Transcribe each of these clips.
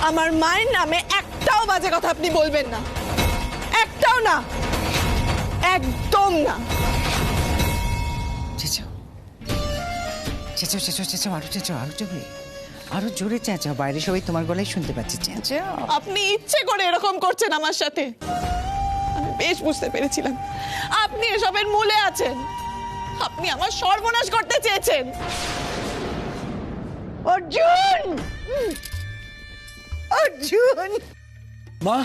আমার মায়ের নামে একটাও বাজে কথা আপনি বলবেন না, একটাও না, একদম না। চেঁচাও চেঁচাও চেঁচাও চেঁচাও, আরো চেঁচাও, আরো জোরে, আরো জোরে চেঁচাও, বাইরে সবাই তোমার গলায় শুনতে পাচ্ছে। চেঁচাও। আপনি ইচ্ছে করে এরকম করছেন আমার সাথে। আমি বেশ বুঝতে পেরেছিলাম আপনি এসবের মূলে আছেন। আপনি আমার সর্বনাশ করতে চেয়েছেন। অর্জুন, অর্জুন, মা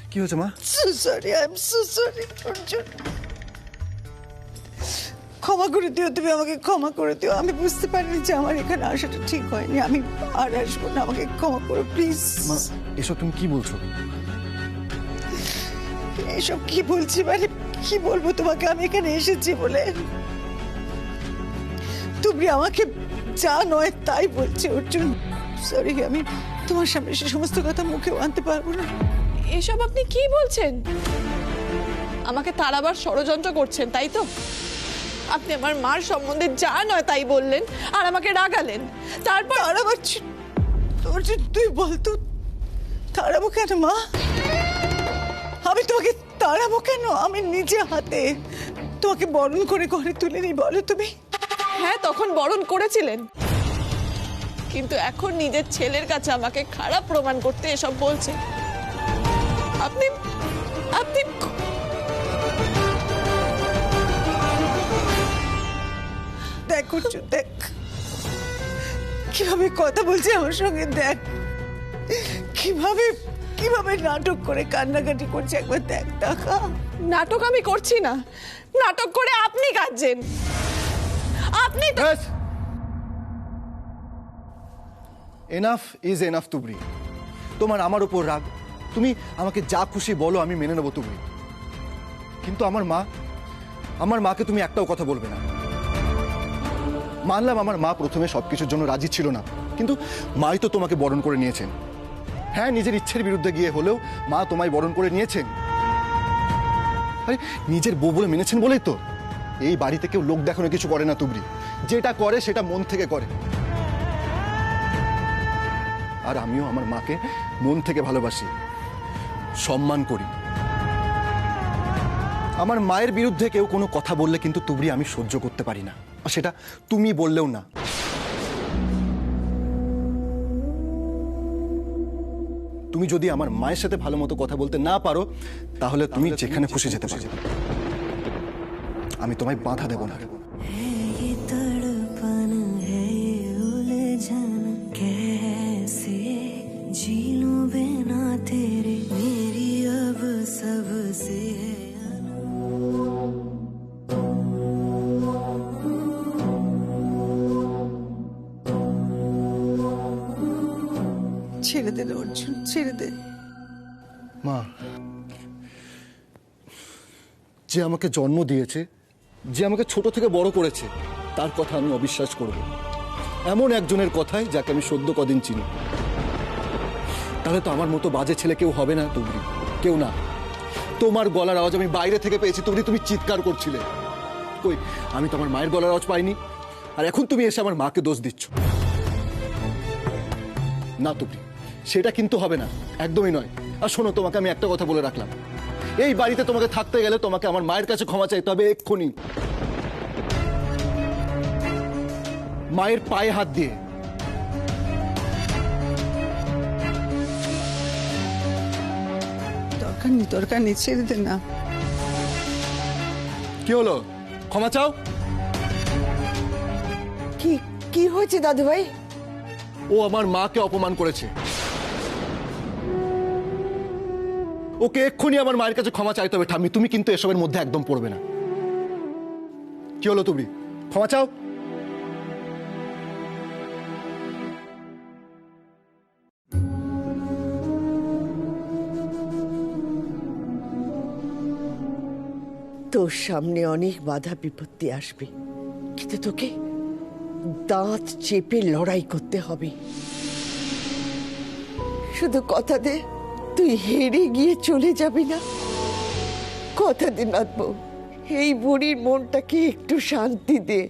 কি হয়েছে মা? so sorry, I'm so sorry, Arjun. ক্ষমা করে দিও, তুমি আমাকে ক্ষমা করে দিও। আমি বুঝতে পারিনি যে আমার এখানে আসাটা ঠিক হয়নি। আমি আর আসবো না, আমাকে ক্ষমা করো প্লিজ। মা এসব তুমি কি বলছো? এসব কি বলছি মানে কি বলবো তোমাকে? আমি এখানে এসেছি বলে তুমি আমাকে যা নয় তাই বলছি। অর্জুন সরি, আমি তোমার সামনে সে সমস্ত কথা মুখেও আনতে পারবো না। এসব আপনি কি বলছেন? আমাকে তাড়াবার ষড়যন্ত্র করছেন তাই তো? আপনি আমার মার সম্বন্ধে যা নয় তাই বললেন আর আমাকে রাগালেন। তারপর তাড়াবার অর্জুন তুই বলতো তাড়াবো কেন মা? আমি তোমাকে তাড়াবো কেন? আমি নিজে হাতে তোমাকে বরণ করে ঘরে তুলে নিই, বলো তুমি? হ্যাঁ, তখন বরণ করেছিলেন, কিন্তু এখন নিজের ছেলের কাছে আমাকে খারাপ প্রমাণ করতে এসব বলছেন। আপনি আপনি দেখ অর্জুন, দেখ কিভাবে কথা বলছে আমার সঙ্গে, দেখ কিভাবে কিভাবে নাটক করে কান্নাকাটি করছে, একবার দেখ। দেখা নাটক আমি করছি না, নাটক করে আপনি কাঁদছেন। আপনি তো এনাফ ইজ এনাফ তুবড়ি। তোমার আমার উপর রাগ, তুমি আমাকে যা খুশি বলো আমি মেনে নেবো তুবড়ি, কিন্তু আমার মাকে তুমি একটাও কথা বলবে না। মানলাম আমার মা প্রথমে সবকিছুর জন্য রাজি ছিল না, কিন্তু মাই তো তোমাকে বরণ করে নিয়েছেন। হ্যাঁ, নিজের ইচ্ছের বিরুদ্ধে গিয়ে হলেও মা তোমায় বরণ করে নিয়েছেন। আরে নিজের বউ বলে মেনেছেন বলেই তো এই বাড়িতে কেউ লোক দেখানো কিছু করে না তুবড়ি, যেটা করে সেটা মন থেকে করে। আর আমিও আমার মাকে মন থেকে ভালোবাসি, সম্মান করি। আমার মায়ের বিরুদ্ধে কেউ কোনো কথা বললে কিন্তু তুবড়ি আমি সহ্য করতে পারি না, আর সেটা তুমি বললেও না। তুমি যদি আমার মায়ের সাথে ভালো মতো কথা বলতে না পারো তাহলে তুমি যেখানে খুশি যেতে পারো, আমি তোমায় বাধা দেব না। ছেড়ে দে অর্জুন, ছেড়ে দে। মা, যে আমাকে জন্ম দিয়েছে, যে আমাকে ছোট থেকে বড় করেছে, তার কথা আমি অবিশ্বাস করব এমন একজনের কথায় যাকে আমি সদ্য কদিন চিনি? তাহলে তো আমার মতো বাজে ছেলে কেউ হবে না তুবড়ি, কেউ না। তোমার গলার আওয়াজ আমি বাইরে থেকে পেয়েছি তুবড়ি, তুমি চিৎকার করছিলে। কই, আমি তো আমার মায়ের গলার আওয়াজ পাইনি, আর এখন তুমি এসে আমার মাকে দোষ দিচ্ছ। না তুবড়ি, সেটা কিন্তু হবে না, একদমই নয়। আর শোনো, তোমাকে আমি একটা কথা বলে রাখলাম, এই বাড়িতে তোমাকে থাকতে গেলে তোমাকে আমার মায়ের কাছে ক্ষমা চাইতে হবে এক্ষুনি, মায়ের পায়ে হাত দিয়ে। দরকার নেই, দরকার নেই, ছেড়ে দে না। কি হলো, ক্ষমা চাও? কি কি হয়েছে দাদু ভাই? ও আমার মাকে অপমান করেছে, ওকে এক্ষুনি আমার মায়ের কাছে ক্ষমা চাইতে হবে। ঠাম্মি, তুমি কিন্তু এসবের মধ্যে একদম পড়বে না। কি হলো তুবড়ি, ক্ষমা চাও? তোর সামনে অনেক বাধা বিপত্তি আসবে, কিন্তু তোকে দাঁত চেপে লড়াই করতে হবে। শুধু কথা দে তুই হেরে গিয়ে চলে যাবি না। কথা দে নাথবউ, এই বুড়ির মনটাকে একটু শান্তি দে।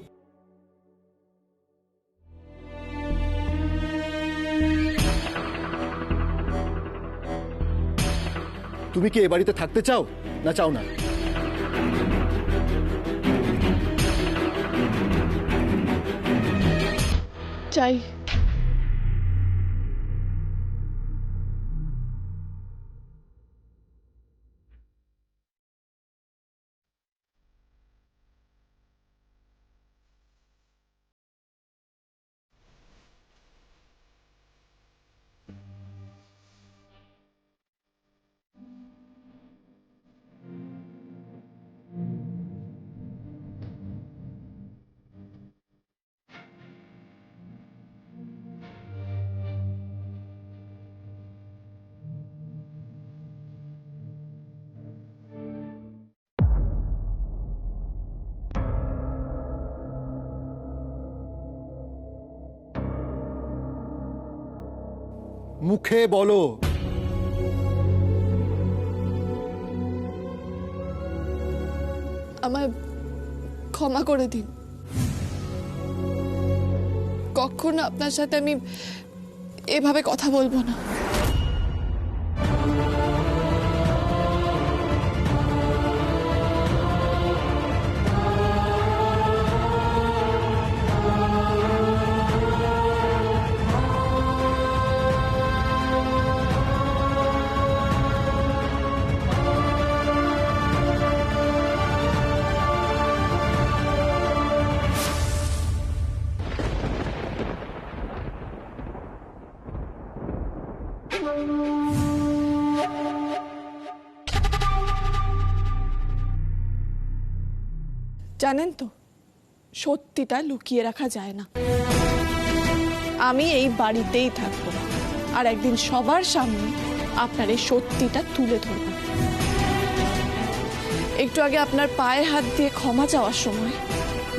তুমি কি এ বাড়িতে থাকতে চাও না চাও না? চাই। মুখে বলো। আমায় ক্ষমা করে দিন। কখনো আপনার সাথে আমি এভাবে কথা বলবো না। জানেন তো, সত্যিটা লুকিয়ে রাখা যায় না। আমি এই বাড়িতেই থাকবো, আর একদিন সবার সামনে আপনার এই সত্যিটা তুলে ধরব। একটু আগে আপনার পায়ে হাত দিয়ে ক্ষমা চাওয়ার সময়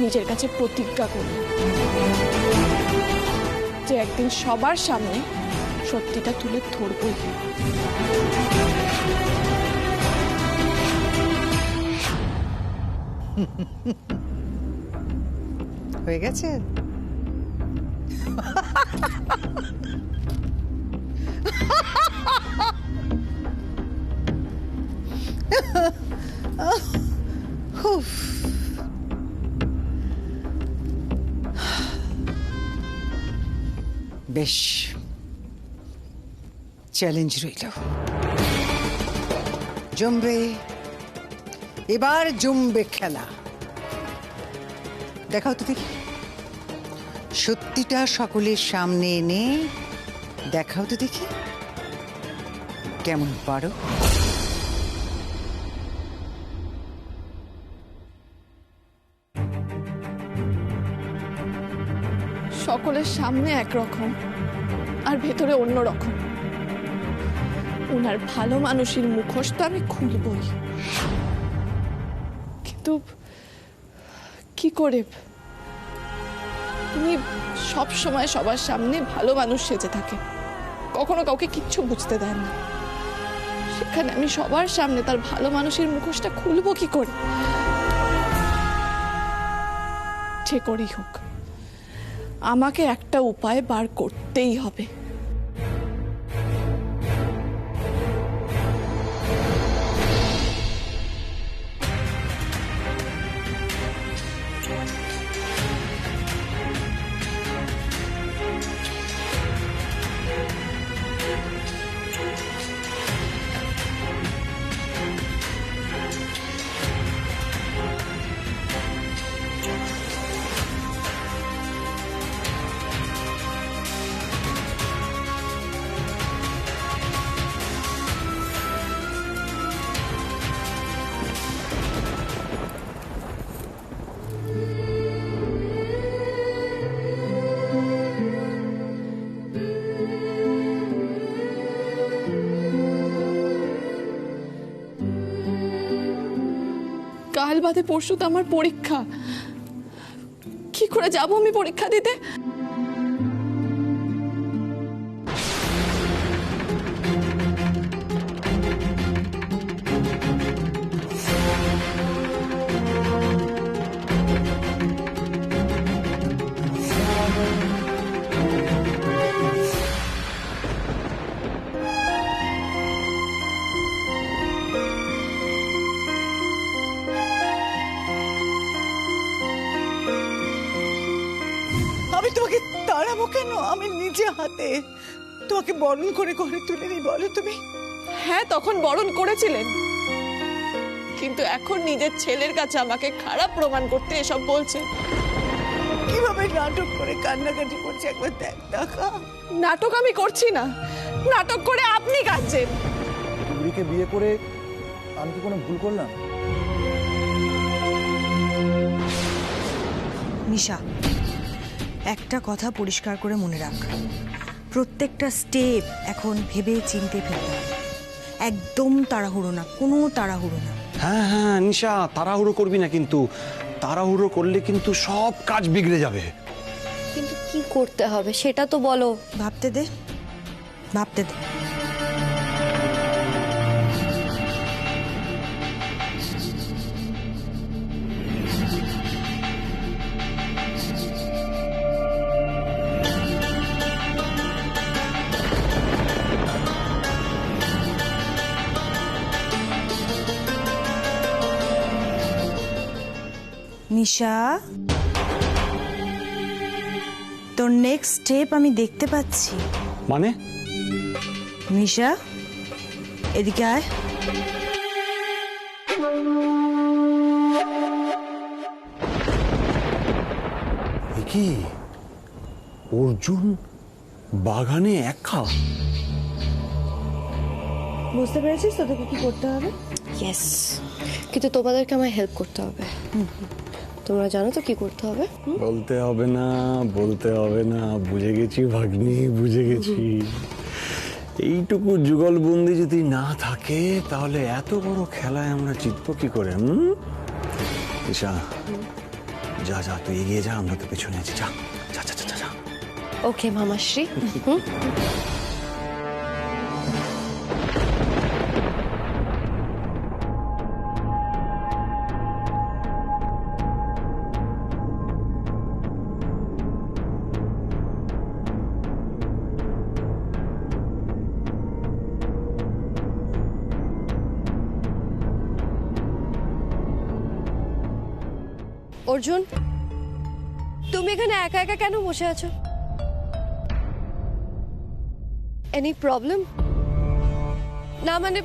নিজের কাছে প্রতিজ্ঞা করলাম যে একদিন সবার সামনে সত্যিটা তুলে ধরবই। হয়ে গেছে। বেশ, চ্যালেঞ্জ রইল। জমবে, এবার জমবে খেলা। দেখাও তো দেখি, সত্যিটা সকলের সামনে এনে দেখাও তো দেখি কেমন পারো। সকলের সামনে একরকম আর ভেতরে অন্য রকম। ওনার ভালো মানুষের মুখোশ তো আমি খুলবই, কিন্তু কি করে? উনি সব সময় সবার সামনে ভালো মানুষ সেজে থাকে, কখনো কাউকে কিচ্ছু বুঝতে দেন না। সেখানে আমি সবার সামনে তার ভালো মানুষের মুখোশটা খুলবো কি করে? যে করেই হোক, আমাকে একটা উপায় বার করতেই হবে। কাল বাদে পরশু তো আমার পরীক্ষা। কি করে যাব আমি পরীক্ষা দিতে? আমি তোমাকে তাড়াবো কেন? আমি নিজে হাতে তোমাকে বরণ করে ঘরে তুলে নিই, বলো তুমি? হ্যাঁ, তখন বরণ করেছিলেন, কিন্তু এখন নিজের ছেলের কাছে আমাকে খারাপ প্রমাণ করতে এসব বলছেন। কিভাবে নাটক করে কান্নাকাটি করছে একবার দেখ দেখা। নাটক আমি করছি না, নাটক করে আপনি কাঁদছেন। বুড়িকে বিয়ে করে আমি কি কোনো ভুল করলাম? নিশা, একটা কথা পরিষ্কার করে মনে রাখ, প্রত্যেকটা স্টেপ এখন ভেবে চিনতে ফেলতে হবে। একদম তাড়াহুড়ো না, কোনো তাড়াহুড়ো না। হ্যাঁ হ্যাঁ নিশা, তাড়াহুড়ো করবি না, কিন্তু তাড়াহুড়ো করলে কিন্তু সব কাজ বিগড়ে যাবে। কিন্তু কি করতে হবে সেটা তো বলো। ভাবতে দে, ভাবতে দে। নিশা, তোর নেক্সট স্টেপ আমি দেখতে পাচ্ছি। মানে? নিশা, এদিকে আয়। এ কি, অর্জুন বাগানে একা? বুঝতে পেরেছিস তো তোকে কি করতে হবে? ইয়েস, কিন্তু তোমাদেরকে আমায় হেল্প করতে হবে। তোমরা জানো তো কি করতে হবে? বলতে হবে না, বলতে হবে না, বুঝে গেছি ভাগ্নি, বুঝে গেছি। এইটুকু যুগলবন্দি যদি না থাকে তাহলে এত বড় খেলায় আমরা জিতবো কি করে? ঈশা, যা যা, তুই এগিয়ে যা, আমরা তো পেছনে আছি। যা যা যা যা যা। ওকে মামাশ্রী। অর্জুন, তুমি এখানে একা একা কেন বসে আছো? Any problem? না মানে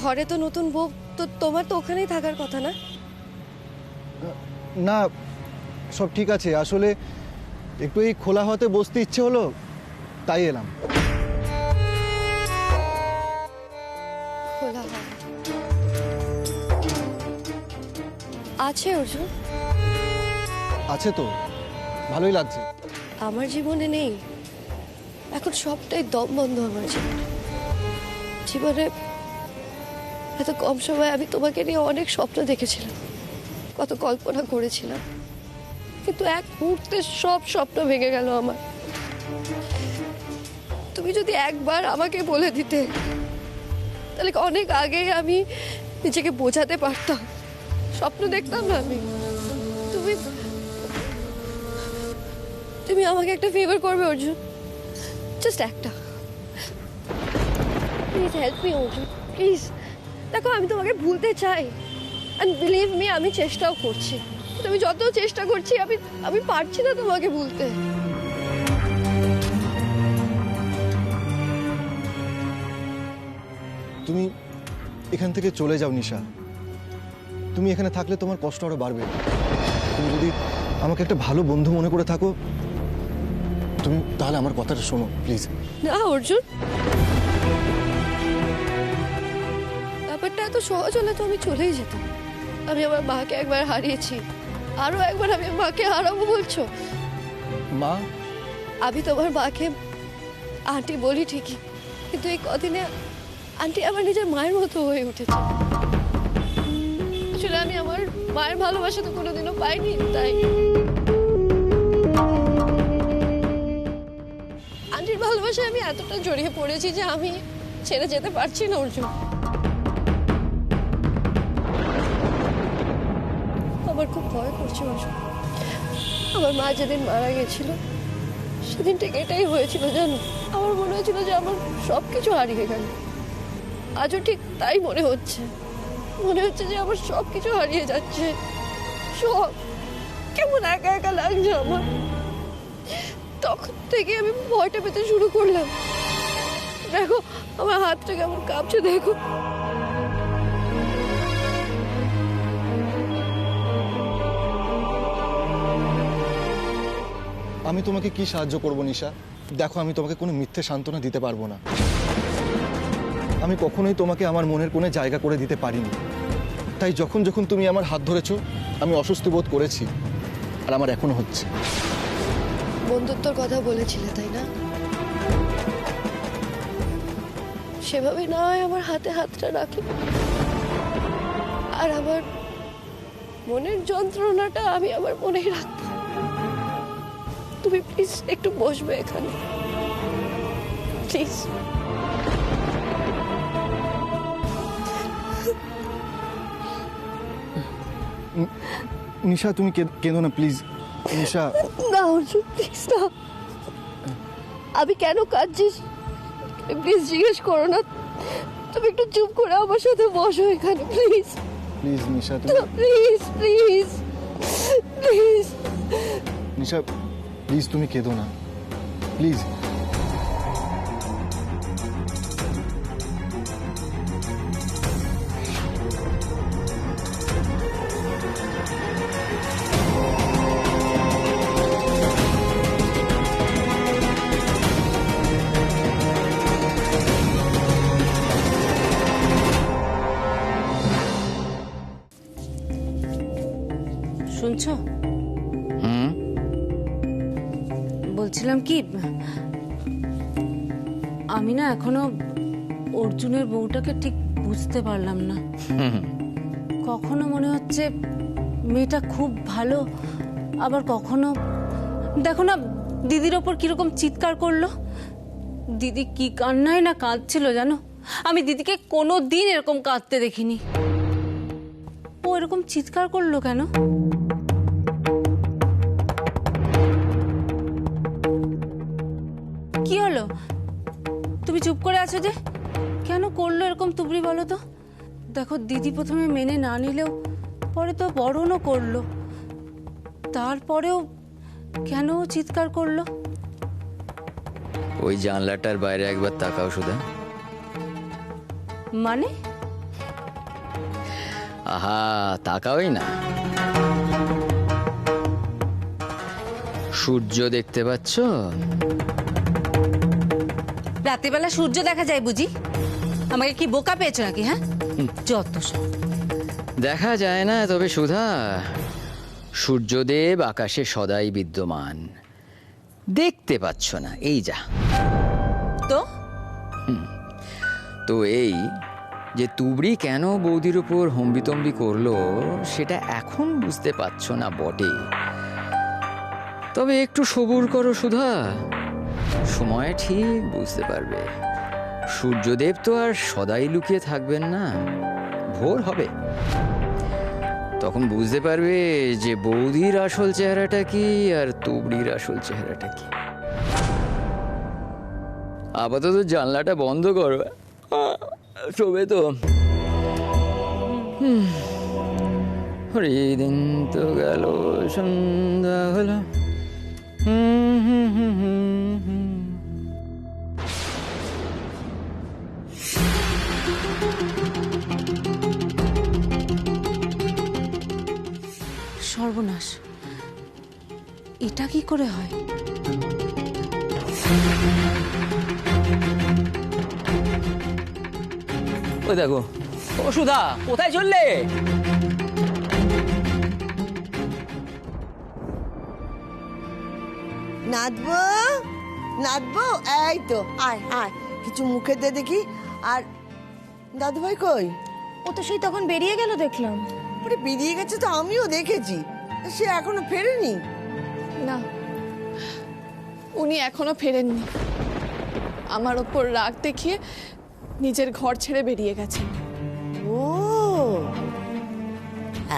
ঘরে তো নতুন বউ, তো তোমার তো ওখানেই থাকার কথা না? না, সব ঠিক আছে। আসলে একটু এই খোলা হতে বসতে ইচ্ছে হলো, তাই এলাম। খোলা হয় আছে অর্জুন? আছে তো, ভালোই লাগছে। আমার জীবনে নেই এখন, সবটাই দম বন্ধ আমার জীবনে। জীবনে এত কম সময় আমি তোমাকে নিয়ে অনেক স্বপ্ন দেখেছিলাম, কত কল্পনা করেছিলাম, কিন্তু এক মুহূর্তে সব স্বপ্ন ভেঙে গেল আমার। তুমি যদি একবার আমাকে বলে দিতে, তাহলে অনেক আগেই আমি নিজেকে বোঝাতে পারতাম, স্বপ্ন দেখতাম না আমি। তুমি তুমি আমাকে একটা ফেভার করবে অর্জুন, জাস্ট একটা। Please help me Arjun, please. দেখো আমি তোমাকে ভুলতে চাই, অ্যান্ড বিলিভ মি আমি চেষ্টাও করছি, কিন্তু আমি যত চেষ্টা করছি আমি পারছি না তোমাকে ভুলতে। তুমি এখান থেকে চলে যাও নিশা। তুমি এখানে থাকলে তোমার কষ্ট আরো বাড়বে। তুমি যদি আমাকে একটা ভালো বন্ধু মনে করে থাকো, তুমি তাহলে আমার কথাটা শোনো প্লিজ। না অর্জুন, ব্যাপারটা এত সহজ হলে তো আমি চলেই যেতাম। আমি আমার মাকে একবার হারিয়েছি, আরো একবার আমি মাকে হারাবো বলছো? মা, আমি তোমার মাকে আন্টি বলি ঠিকই, কিন্তু এই কদিনে আন্টি আমার নিজের মায়ের মতো হয়ে উঠেছে। আসলে আমি আমার মায়ের ভালোবাসা তো কোনোদিনও পাইনি, তাই আন্টির ভালোবাসায় আমি এতটা জড়িয়ে পড়েছি যে আমি ছেড়ে যেতে পারছি না অর্জুন। আমার খুব ভয় করছে অর্জুন। আমার মা যেদিন মারা গেছিল সেদিন ঠিক এটাই হয়েছিল জানো। আমার মনে হয়েছিল যে আমার সবকিছু হারিয়ে গেল। আজও ঠিক তাই মনে হচ্ছে যে আমার সবকিছু হারিয়ে যাচ্ছে, সব কেমন একা একা লাগছে আমার। তখন থেকে আমি ভয়টা পেতে শুরু করলাম। দেখো আমার হাতটা কেমন কাঁপছে, দেখো। আমি তোমাকে কি সাহায্য করব নিশা? দেখো, আমি তোমাকে কোনো মিথ্যে সান্ত্বনা দিতে পারবো না। আমি কখনোই তোমাকে আমার মনের কোণে জায়গা করে দিতে পারিনি। তাই যখন যখন তুমি আমার হাত ধরেছো, আমি অস্বস্তি বোধ করেছি, আর আমার এখনো হচ্ছে। বন্ধুত্বর কথা বলেছিলে তাই না? সেভাবে না হয় আমার হাতে হাতটা রাখি, আর আমার মনের যন্ত্রণাটা আমি আমার মনেই রাখবো। তুমি প্লিজ একটু বসবে এখানে, প্লিজ। নিশা, তুমি কেঁদো না প্লিজ। নিশা, না অর্জুন, প্লিজ না। আমি কেন কাঁদছিস প্লিজ জিজ্ঞেস করো না। তুমি একটু চুপ করে আমার সাথে বসো এখানে, প্লিজ। প্লিজ নিশা, তুমি please please please. Nisha, please তুমি কেঁদো না, প্লিজ। শুনছো? বলছিলাম কি, আমি না এখনো অর্জুনের বউটাকে ঠিক বুঝতে পারলাম না। কখনো মনে হচ্ছে মেয়েটা খুব ভালো, আবার কখনো দেখো না দিদির ওপর কিরকম চিৎকার করলো। দিদি কি কান্নায় না কাঁদছিল জানো? আমি দিদিকে কোনোদিন এরকম কাঁদতে দেখিনি। ও এরকম চিৎকার করলো কেন? কি হলো? তুমি চুপ করে আছো যে? কেন করলো এরকম তুবড়ি বলো তো? দেখো দিদি প্রথমে মেনে না নিলেও পরে তো বরণও করলো, তারপরেও কেন চিৎকার করলো? ওই জানলাটার বাইরে একবার তাকাও সুধা। মানে? আহা, তাকাওই না। সূর্য দেখতে পাচ্ছ? রাতেবেলা সূর্য দেখা যায় বুঝি? আমাকে কি বোকা পেয়েছো নাকি? হ্যাঁ, যত সব। দেখা যায় না, তবে সুধা সূর্যদেব আকাশে সদাই বিদ্যমান। দেখতে পাচ্ছ না, এই যা। তো এই যে তুবড়ি কেন বৌদির উপর হম্বিতম্বি করলো সেটা এখন বুঝতে পারছো না বটে, তবে একটু সবুর করো সুধা, সময় ঠিক বুঝতে পারবে। সূর্যদেব তো আর সদাই লুকিয়ে থাকবেন না, ভোর হবে, তখন বুঝতে পারবে যে বৌদির আসল চেহারাটা কি আর তুবড়ির আসল চেহারাটা কি। আপাতত জানলাটা বন্ধ করো, শোবে তো। দিন তো গেল, সন্ধ্যা হলো। সর্বনাশ, এটা কি করে হয়? ওই দেখো, ও সুধা, কোথায় চললে? নাচবো নাচবো, এই তো আয় আয়, কিছু মুখে দে দেখি। আর দাদু ভাই কই? ও তো সেই তখন বেরিয়ে গেল দেখলাম। ওরে বেরিয়ে গেছে তো, আমিও দেখেছি, সে এখনো ফেরেনি। না, উনি এখনো ফেরেননি। আমার ওপর রাগ দেখিয়ে নিজের ঘর ছেড়ে বেরিয়ে গেছেন। ও,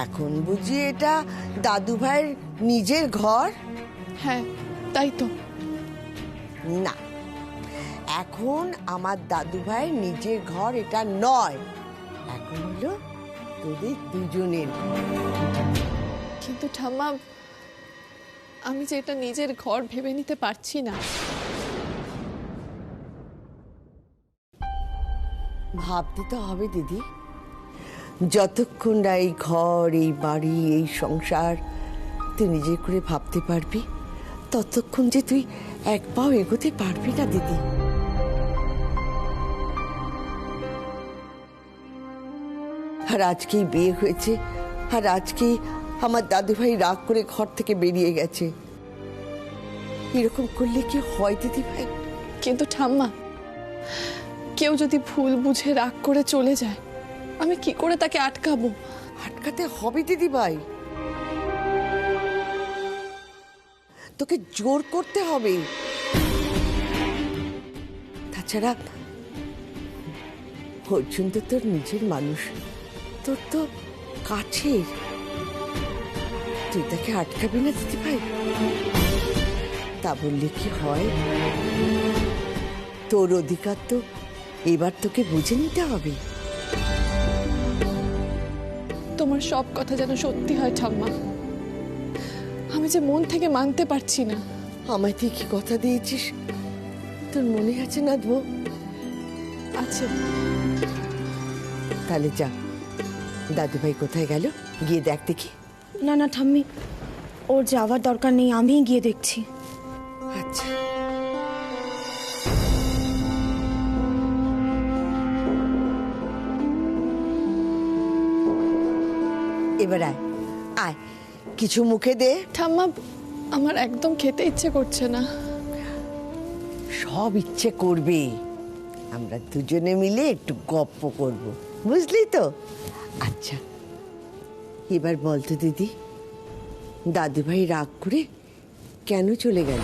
এখন বুঝি এটা দাদু ভাইয়ের নিজের ঘর? হ্যাঁ, তাই তো। না, এখন আমার দাদু ভাইয়ের নিজের ঘর এটা নয়, এখন হলো তোদের দুজনের। কিন্তু ঠাম্মা, আমি যে এটা নিজের ঘর ভেবে নিতে পারছি না। ভাবতে তো হবে দিদি, যতক্ষণ না এই ঘর, এই বাড়ি, এই সংসার তুই নিজে করে ভাবতে পারবি, ততক্ষণ যে তুই এক পাও এগোতে পারবি না দিদি। আর আজকেই বিয়ে হয়েছে, আর আজকেই আমার দাদু ভাই রাগ করে ঘর থেকে বেরিয়ে গেছে। এরকম করলে কি হয় দিদি ভাই? কিন্তু ঠাম্মা, কেউ যদি ভুল বুঝে রাগ করে চলে যায়, আমি কি করে তাকে আটকাবো? আটকাতে হবে দিদি ভাই, তোকে জোর করতে হবে। তাছাড়া অর্জুন তো তোর নিজের মানুষ, তোর তো কাছের, তুই তাকে আটকাবি না দিদি ভাই? তা বললে কি হয়? তোর অধিকার তো এবার তোকে বুঝে নিতে হবে। তোমার সব কথা যেন সত্যি হয় ঠাম্মা, আমি যে মন থেকে মানতে পারছি না। আমায় তুই কি কথা দিয়েছিস, তোর মনে আছে না বউ? আছে। তাহলে যা, দাদু ভাই কোথায় গেল গিয়ে দেখ দেখি। না না ঠাম্মি, ওর যাওয়ার দরকার নেই, আমিই গিয়ে দেখছি। আচ্ছা। এবার আয় আয়, কিছু মুখে দে। ঠাম্মা, আমার একদম খেতে ইচ্ছে করছে না। সব ইচ্ছে করবে, আমরা দুজনে মিলে একটু গপ্প করব, বুঝলি তো? আচ্ছা, এবার বলতো দিদি, দাদু ভাই রাগ করে কেন চলে গেল?